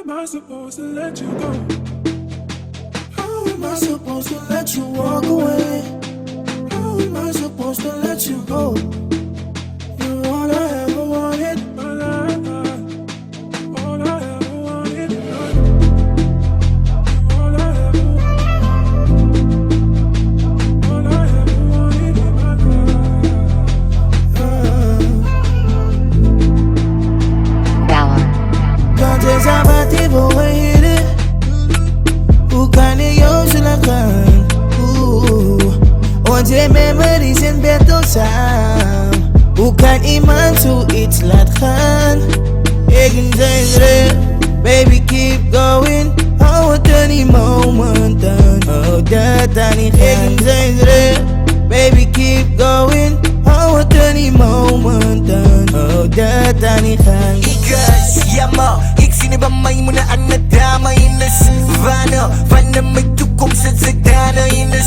am I supposed to let you go? How am I supposed to let you walk away? How am I supposed to let you go? You're all I ever wanted. All I ever wanted. All I ever wanted. All I ever wanted in my life. Quand es abativo hili ukaniyoshulakan onje memories in beto sam ukan iman to it Laat Gaan Egin zengre baby keep going how tani moment oh datani Egin zengre baby keep going how tani moment oh datani Gaan Jammer, ik zie bij mij moet aan de dame in de van de met toekomst zit daar in de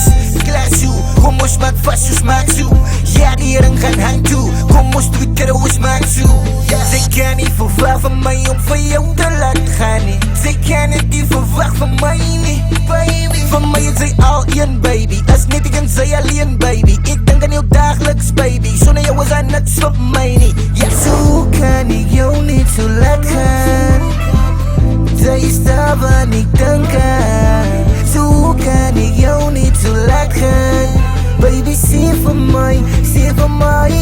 klasu. Kom ons maak vast, dus maak zo. Ja, die ring gaan hang toe. Kom ons Twitter, ons maak zo. Ze kan niet verwachten van mij om van jou te laten gaan. Ze kan het niet verwachten van mij niet. Van mij is zij al een baby. Als niet ik en zij alleen baby. Ik denk aan jou dagelijks baby. Zonder jou is aan niks van mij niet. Ja, zo kan ik jou niet zo laten gaan. Zij is daar waar ik denk aan. Zo kan ik jou niet zo laten gaan. Baby, zie van mij, zie van mij.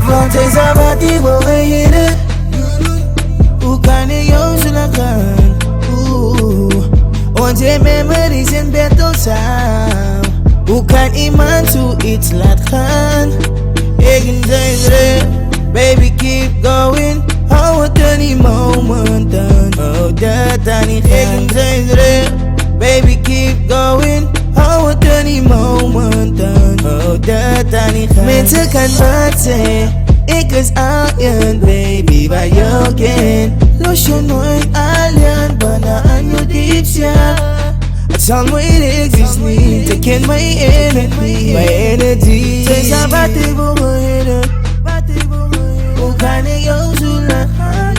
Want zij is daar wat ik wil weten. Hoe kan ik jou zo laten gaan? Onze memories in beto sam hoe kan iemand zoiets laten gaan? Egin zengre baby keep going hou het any moment oh datani Egin zengre baby keep going hou het any moment oh datani mensen kan wat zeggen ik is al een baby waar je kent los je nooit alien bana aan je diepste het zal nooit exist niet ik ken my energy zij zijn wat ik wil weten hoe kan ik jou zo laten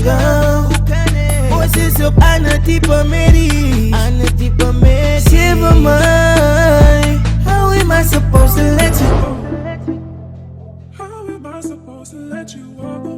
gaan ons is op aan het type medie zeg van mij how am I supposed to let you go? How am I supposed to let you walk away?